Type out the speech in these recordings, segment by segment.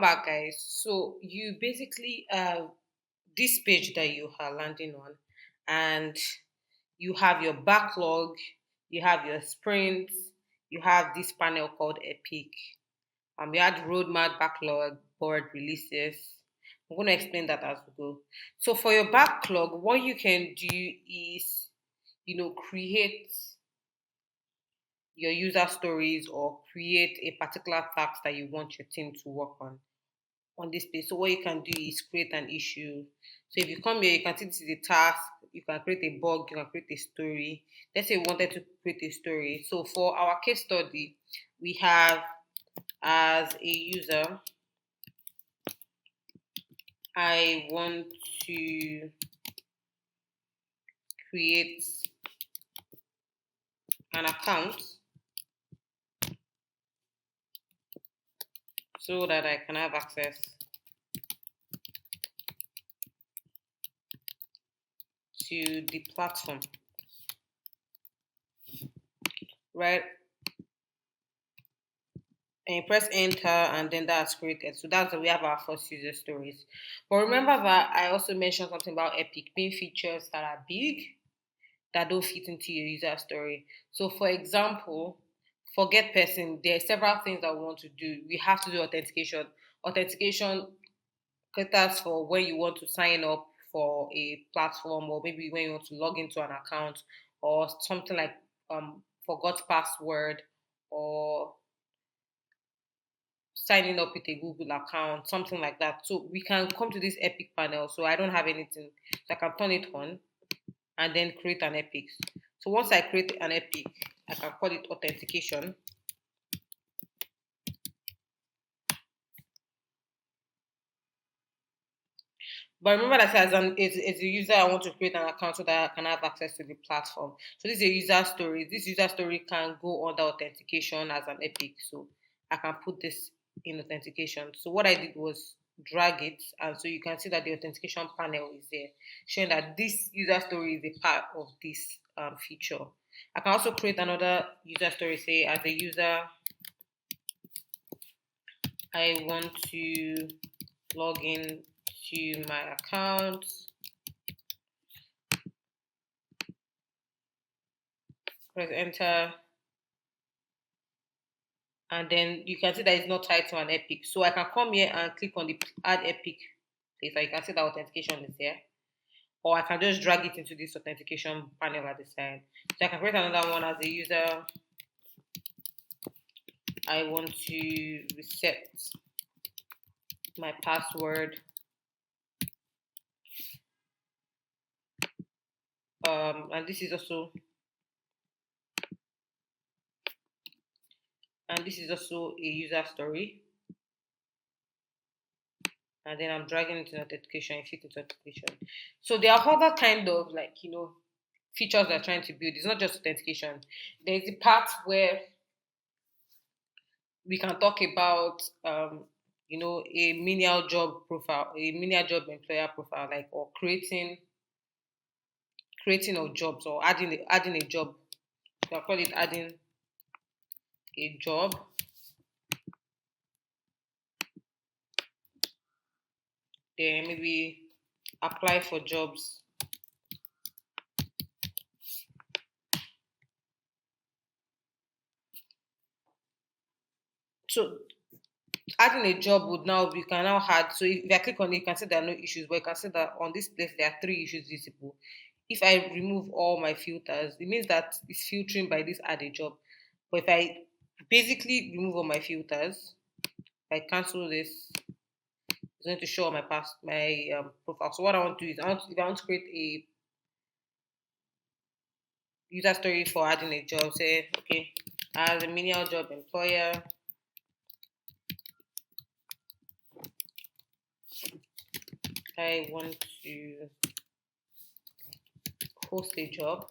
back, guys. So you basically this page that you are landing on, and you have your backlog, you have your sprints, you have this panel called Epic. We had roadmap, backlog, board releases. I'm going to explain that as we go. So for your backlog, what you can do is, create your user stories or create a particular task that you want your team to work on this page. So what you can do is create an issue. So if you come here, you can see this is a task. You can create a bug. You can create a story. Let's say we wanted to create a story. So for our case study, we have as a user, I want to create an account so that I can have access to the platform, right? And you press enter, and then that's created. So that's we have our first user stories. But remember that I also mentioned something about Epic being features that are big that don't fit into your user story. So for example, for get person, there are several things that we want to do. We have to do authentication. Authentication caters for when you want to sign up for a platform, or maybe when you want to log into an account, or something like forgot password, or signing up with a Google account, something like that. So we can come to this Epic panel. So I don't have anything. So I can turn it on and then create an Epic. So once I create an Epic, I can call it authentication. But remember that as a user, I want to create an account so that I can have access to the platform. So this is a user story. This user story can go under authentication as an Epic. So I can put this in authentication. So what I did was drag it, and so you can see that the authentication panel is there, showing that this user story is a part of this feature. I can also create another user story. Say, as a user, I want to log in to my account. Press enter, and then you can see that it's not tied to an Epic. So I can come here and click on the add Epic place. So you can see that authentication is there. Or I can just drag it into this authentication panel at the side. So I can create another one. As a user, I want to reset my password. And this is also a user story. And then I'm dragging it into authentication, and fit into authentication. So there are other kind of features they're trying to build. It's not just authentication. There's the part where we can talk about a menial job profile, a menial job employer profile, like, or creating of jobs, or adding a job. So I call it adding a job. Then maybe apply for jobs. So adding a job would now you can now add. So if I click on it, you can see there are no issues, but you can see that on this place there are three issues visible. If I remove all my filters, it means that it's filtering by this add a job. But if I basically remove all my filters, if I cancel this, it's going to show my profile. So what I want to do is if I want to create a user story for adding a job, say okay, as a menial job employer, I want to post a job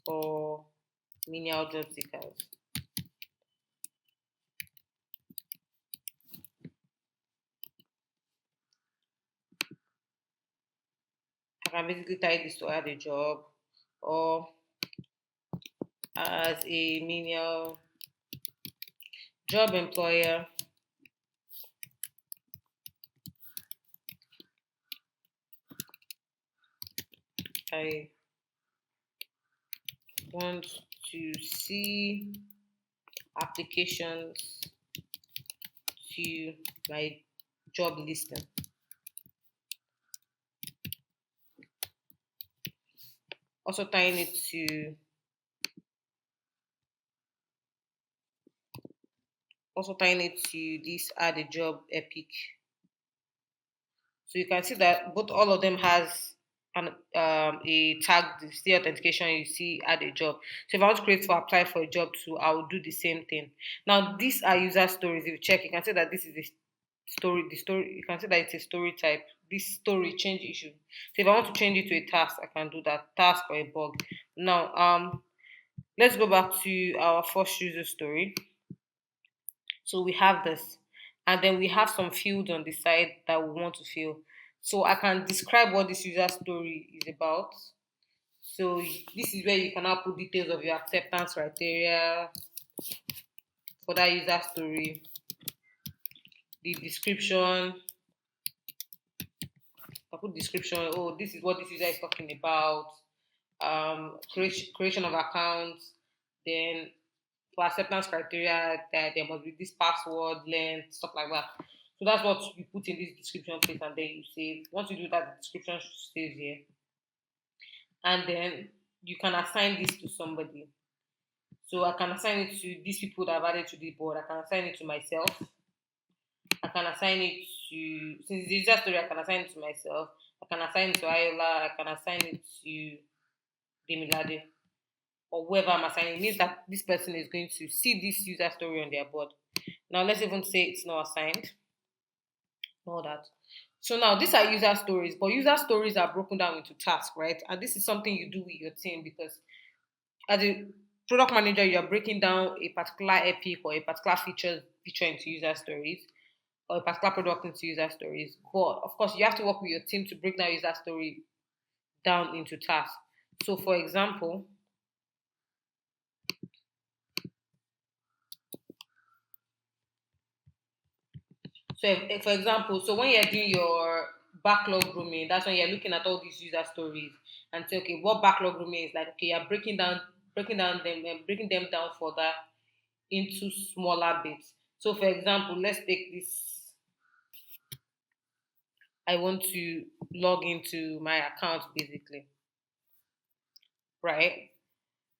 for menial job seekers. I can basically type this to add a job, or as a menial job employer, I want to see applications to my job listing. Also tying it to this add a job epic. So you can see that both all of them has a tag, the see authentication, you see add a job. So if I want to create for apply for a job too, I will do the same thing. Now these are user stories. If you check, you can see that this is a story. The story, you can see that it's a story type. This story change issue. So if I want to change it to a task, I can do that, task or a bug. Now let's go back to our first user story. So we have this, and then we have some fields on the side that we want to fill. So I can describe what this user story is about. So this is where you can now put details of your acceptance criteria for that user story, the description. I put description. Oh, this is what this user is talking about. Creation of accounts. Then for acceptance criteria, that there must be this password length, stuff like that. So that's what you put in this description place, and then you save. Once you do that, the description stays here, and then you can assign this to somebody. So I can assign it to these people that I've added to the board. I can assign it to myself. I can assign it to, since it's a user story, I can assign it to myself. I can assign it to Ayola. I can assign it to Demilade, or whoever I'm assigning. It means that this person is going to see this user story on their board. Now let's even say it's not assigned. All that. So now these are user stories, but user stories are broken down into tasks, right? And this is something you do with your team, because as a product manager, you are breaking down a particular epic or a particular feature into user stories, or a particular product into user stories. But of course, you have to work with your team to break that user story down into tasks. So for example, for example, so when you're doing your backlog grooming, that's when you're looking at all these user stories and say, okay, what backlog grooming is like? Okay, you're breaking them down further into smaller bits. So, for example, let's take this. I want to log into my account, basically, right?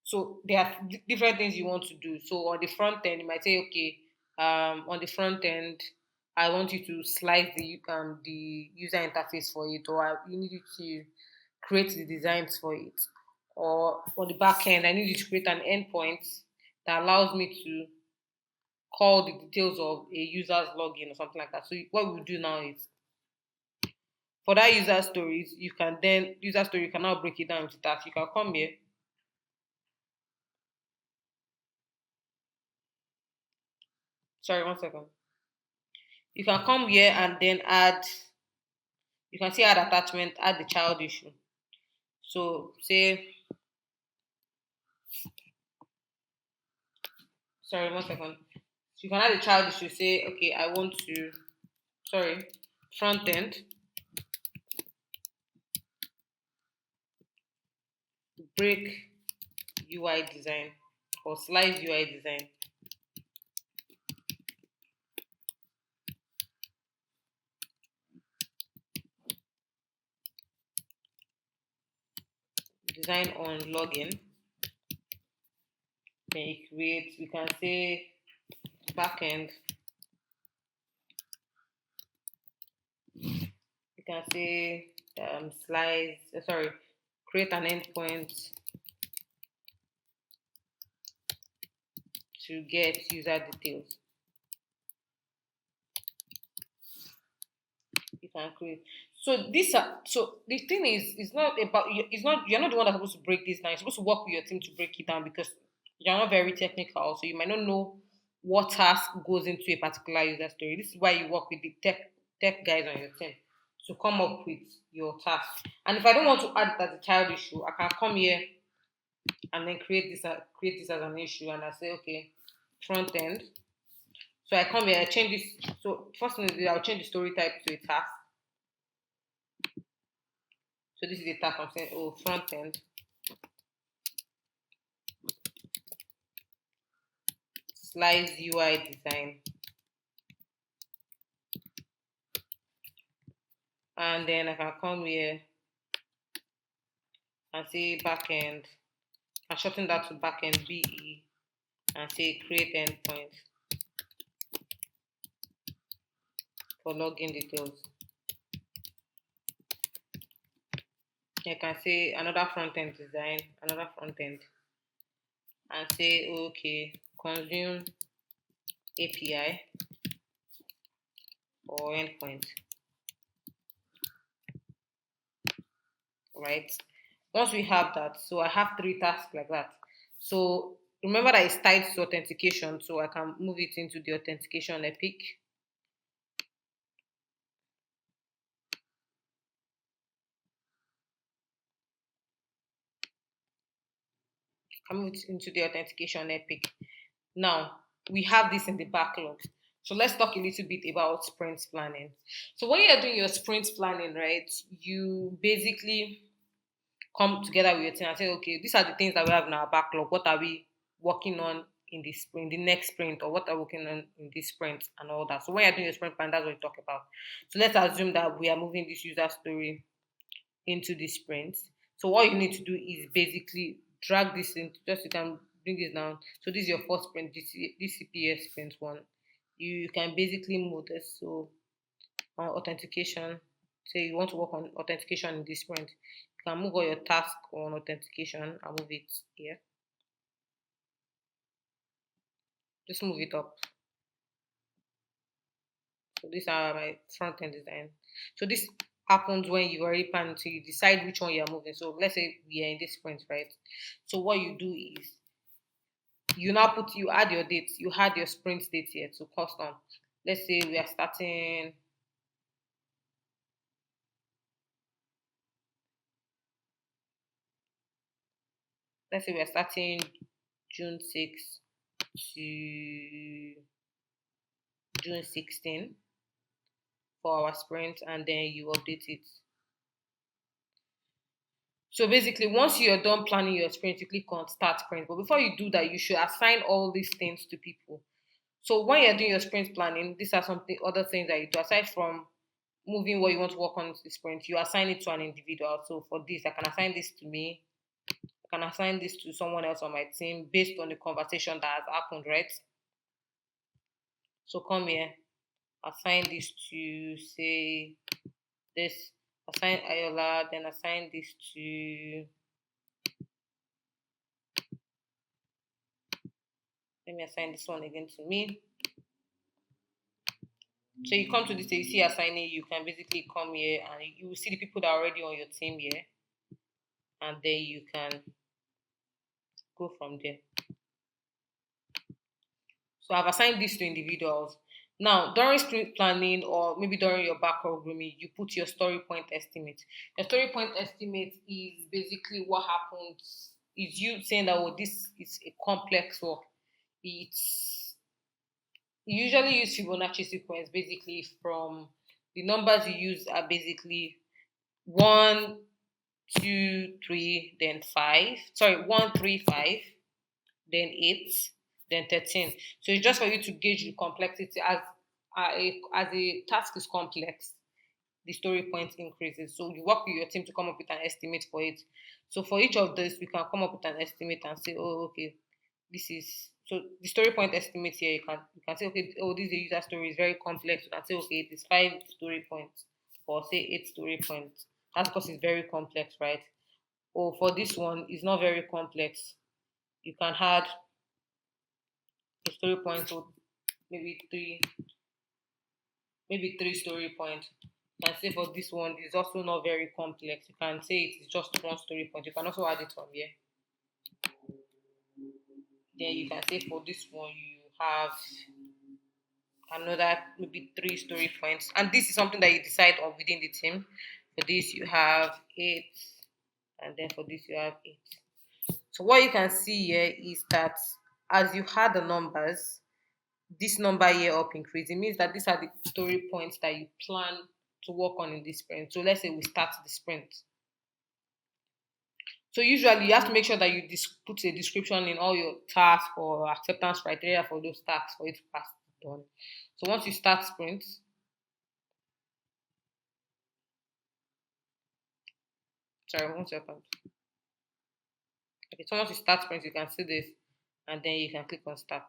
So there are different things you want to do. So on the front end, you might say, okay, on the front end, I want you to slice the user interface for it, or you need you to create the designs for it. Or on the back end, I need you to create an endpoint that allows me to call the details of a user's login or something like that. So what we do now is, for that user story, you can now break it down into tasks. You can come here. Sorry, 1 second. You can come here and then add, you can see add attachment, add the child issue. So say, sorry, 1 second. So you can add the child issue, say, okay, I want to, sorry, front end, break UI design or slice UI design. Design on login. Then you create, we can say backend. You can say slice, sorry, create an endpoint to get user details. You can create. So this are, so the thing is, it's not about you, it's not, you're not the one that's supposed to break this down. You're supposed to work with your team to break it down, because you're not very technical, so you might not know what task goes into a particular user story. This is why you work with the tech guys on your team to come up with your task. And if I don't want to add that as a child issue, I can come here and then create this as an issue, and I say, okay, front end. So I come here, I change this. So first thing is I'll change the story type to a task. So this is the tag I'm saying, oh, front end, slice UI design. And then I can come here and say backend and shorten that to backend BE and say create endpoint for login details. I can say another front end design, another front end, and say okay, consume API or endpoint, right? Once we have that, so I have three tasks like that. So remember that it's tied to authentication, so I can move it into the authentication epic. I move it into the authentication epic. Now we have this in the backlog. So let's talk a little bit about sprint planning. So when you're doing your sprint planning, right, you basically come together with your team and say, okay, these are the things that we have in our backlog. What are we working on in this sprint, the next sprint, or what are we working on in this sprint and all that. So when you're doing your sprint plan, that's what you talk about. So let's assume that we are moving this user story into the sprint. So what you need to do is basically drag this in, just you can bring this down. So this is your first sprint, this CPS sprint one. You can basically move this. So on authentication, say you want to work on authentication in this sprint, you can move all your task on authentication and move it here. Just move it up. So these are my front end design. So this happens when you already plan to you decide which one you are moving. So let's say we are in this sprint, right? So what you do is you add your dates, you add your sprint date here to custom. Let's say we are starting, let's say we are starting June 6th to June 16 for our sprint, and then you update it. So basically, once you're done planning your sprint, you click on start sprint. But before you do that, you should assign all these things to people. So when you're doing your sprint planning, these are something other things that you do aside from moving what you want to work on into the sprint. You assign it to an individual. So for this, I can assign this to me. I can assign this to someone else on my team based on the conversation that has happened, right? So come here, assign this to say this, assign Ayola, then assign this to, let me assign this one again to me. So you come to this, you see assigning, you can basically come here and you will see the people that are already on your team here, and then you can go from there. So I've assigned this to individuals. Now, during sprint planning or maybe during your backlog grooming, you put your story point estimate. Your story point estimate is basically what happens, is you saying that, oh, this is a complex work. It's You usually use Fibonacci sequence basically from the numbers you use are basically one, two, three, then five. Sorry, one, three, five, then eight, then 13. So it's just for you to gauge the complexity as a task is complex, the story point increases. So you work with your team to come up with an estimate for it. So for each of those, we can come up with an estimate and say, oh, okay, this is so the story point estimate here. You can say, okay, oh, this is a user story is very complex. You can say, okay, it is 5 story points, or say 8 story points. That's because it's very complex, right? Or for this one, it's not very complex. You can add a story point to maybe three story points. You can say for this one, it's also not very complex. You can say it is just 1 story point. You can also add it from here. Then you can say for this one, you have another maybe 3 story points. And this is something that you decide on within the team. For this, you have 8. And then for this, you have 8. So what you can see here is that as you add the numbers, this number here up increase. It means that these are the story points that you plan to work on in this sprint. So let's say we start the sprint. So usually you have to make sure that you put a description in all your tasks or acceptance criteria for those tasks for it to pass done. So once you start sprint, sorry, 1 second. Okay, so once you start sprint, you can see this, and then you can click on start.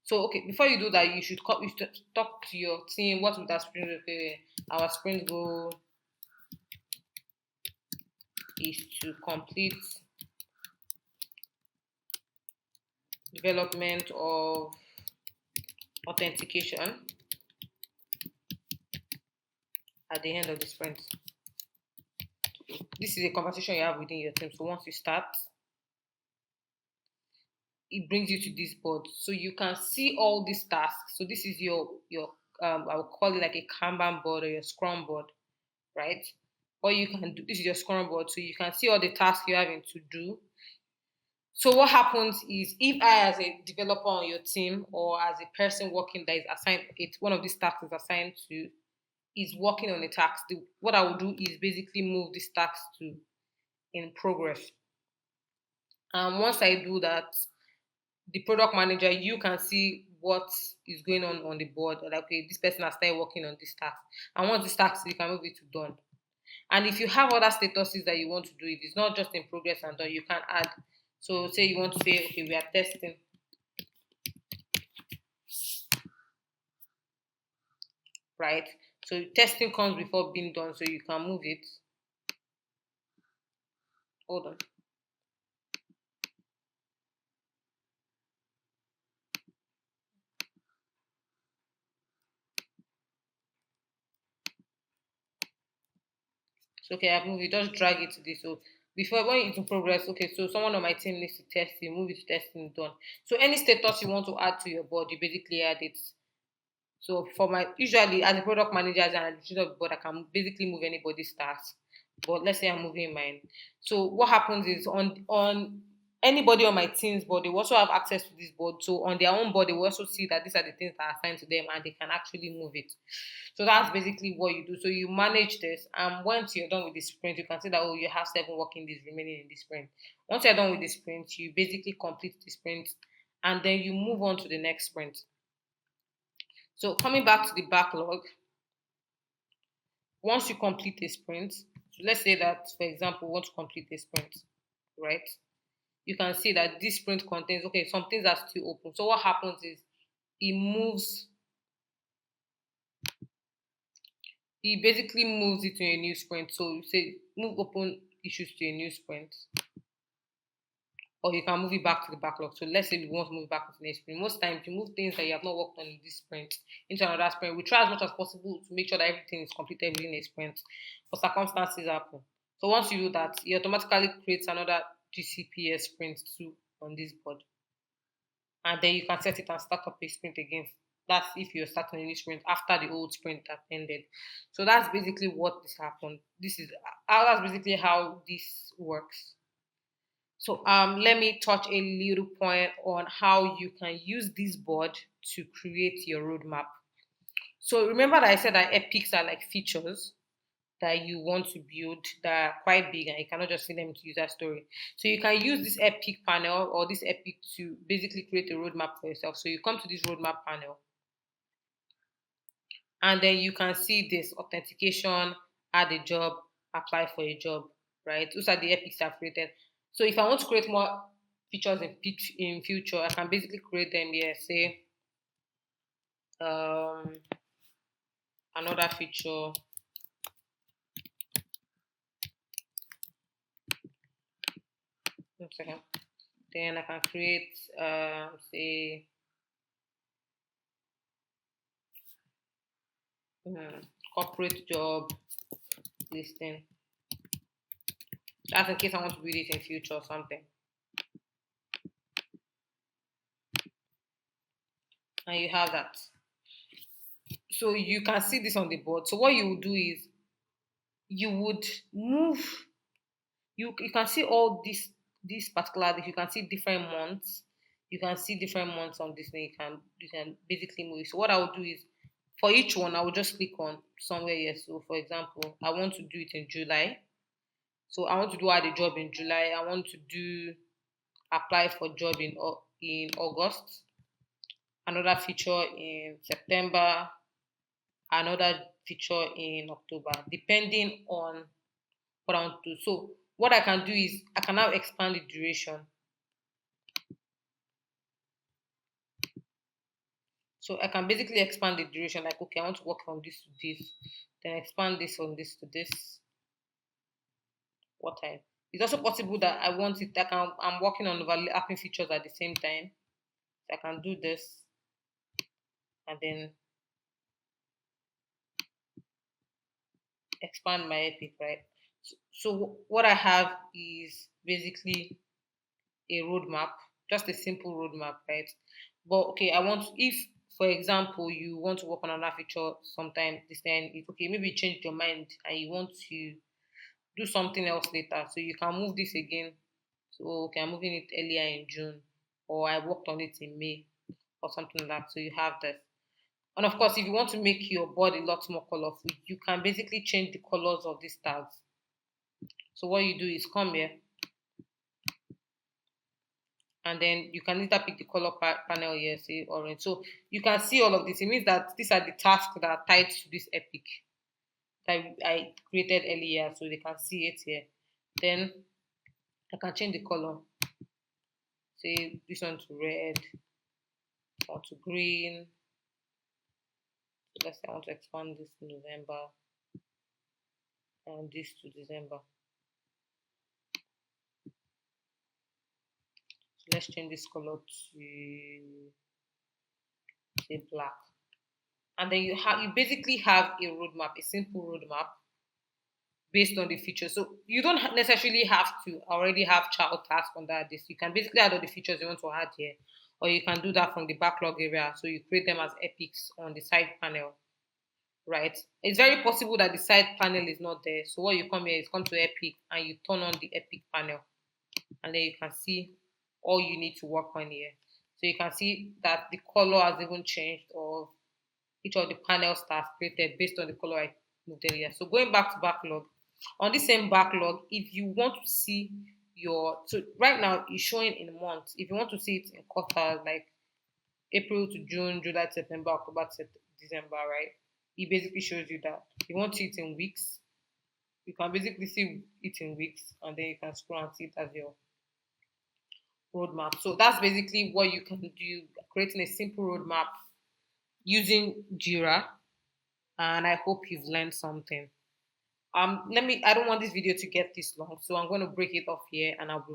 So okay, before you do that, you should talk to your team. What would that sprint? Okay, our sprint goal is to complete development of authentication at the end of the sprint. This is a conversation you have within your team. So once you start, it brings you to this board, so you can see all these tasks. So this is your I would call it like a Kanban board or your Scrum board, right? Or you can do this is your Scrum board, so you can see all the tasks you're having to do. So what happens is, if I, as a developer on your team, or as a person working that is assigned, it's one of these tasks is assigned to, is working on a task. What I will do is basically move this task to in progress. And once I do that, the product manager, you can see what is going on the board. Like, okay, this person has started working on this task. And once this task, you can move it to done. And if you have other statuses that you want to do, if it's not just in progress and done, you can add. So say you want to say, okay, we are testing, right? So testing comes before being done, so you can move it. Hold on. So okay, I've moved it, just drag it to this. So before when it's in progress, okay, so someone on my team needs to test it, move it to testing done. So any status you want to add to your board, you basically add it. So for my usually as a product manager, as an administrator of the board, I can basically move anybody's task. But let's say I'm moving mine. So what happens is, on anybody on my team's board, they will also have access to this board. So on their own board, they will also see that these are the things that are assigned to them, and they can actually move it. So that's basically what you do. So you manage this, and once you're done with the sprint, you can see that, oh, you have 7 working days remaining in the sprint. Once you're done with the sprint, you basically complete the sprint, and then you move on to the next sprint. So coming back to the backlog, once you complete a sprint, so let's say that, for example, we want to complete a sprint, right? You can see that this sprint contains, okay, some things are still open. So what happens is, it basically moves it to a new sprint. So you say move open issues to a new sprint, or you can move it back to the backlog. So let's say we want to move it back to the next sprint. Most times you move things that you have not worked on in this sprint into another sprint. We try as much as possible to make sure that everything is completed within a sprint, but circumstances happen. So once you do that, it automatically creates another GCPS sprint 2 on this board. And then you can set it and start up a sprint again. That's if you're starting a new sprint after the old sprint that ended. So that's basically what this happened. That's basically how this works. So let me touch a little point on how you can use this board to create your roadmap. So remember that I said that epics are like features that you want to build that are quite big, and you cannot just see them into user story. So you can use this epic panel or this epic to basically create a roadmap for yourself. So you come to this roadmap panel, and then you can see this authentication, add a job, apply for a job, right? Those are the epics I've created. So if I want to create more features in future, I can basically create them here. Say um, another feature. One second. Then I can create say corporate job listing. That's in case I want to build it in future or something. And you have that. So you can see this on the board. So what you would do is, you would move, you can see all this particular, you can see different months. You can see different months on this thing. You can basically move it. So what I would do is, for each one, I will just click on somewhere here. So for example, I want to do it in July. So I want to do add a job in July. I want to do apply for job in August. Another feature in September. Another feature in October, depending on what I want to do. So what I can do is I can now expand the duration. So I can basically expand the duration, like okay, I want to work from this to this, then expand this from this to this. What time? It's also possible that I want it that I'm working on overlapping features at the same time. So I can do this and then expand my epic, right? So what I have is basically a roadmap, just a simple roadmap, right? But okay, I want if for example you want to work on another feature sometime this time, it's okay, maybe you changed your mind and you want to do something else later. So you can move this again. So okay, I'm moving it earlier in June, or I worked on it in May or something like that. So you have this. And of course, if you want to make your board a lot more colorful, you can basically change the colors of these tags. So what you do is come here and then you can either pick the color panel here, say orange. So you can see all of this. It means that these are the tasks that are tied to this epic that I created earlier, so they can see it here. Then I can change the color. Say this one to red or to green. So let's say I want to expand this to November and this to December. So let's change this color to say black. And then you basically have a roadmap, a simple roadmap based on the features. So you don't necessarily have to already have child task under this. You can basically add all the features you want to add here, or you can do that from the backlog area. So you create them as epics on the side panel, right? It's very possible that the side panel is not there. So what you come here is come to epic and you turn on the epic panel, and then you can see all you need to work on here. So you can see that the color has even changed, or each of the panels that I've created based on the color I moved earlier. So going back to backlog, on this same backlog, if you want to see your so right now it's showing in months. If you want to see it in quarters like April to June, July to September, October to December, right? It basically shows you that. If you want to see it in weeks, you can basically see it in weeks and then you can scroll and see it as your roadmap. So that's basically what you can do, creating a simple roadmap using Jira, and I hope you've learned something. I don't want this video to get this long, so I'm going to break it off here and I'll be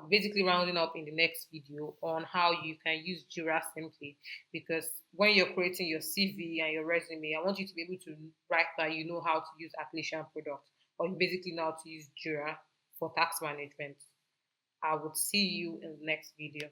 basically rounding up in the next video on how you can use Jira simply, because when you're creating your CV and your resume, I want you to be able to write that you know how to use Atlassian products, or you basically know how to use Jira for task management. I would see you in the next video.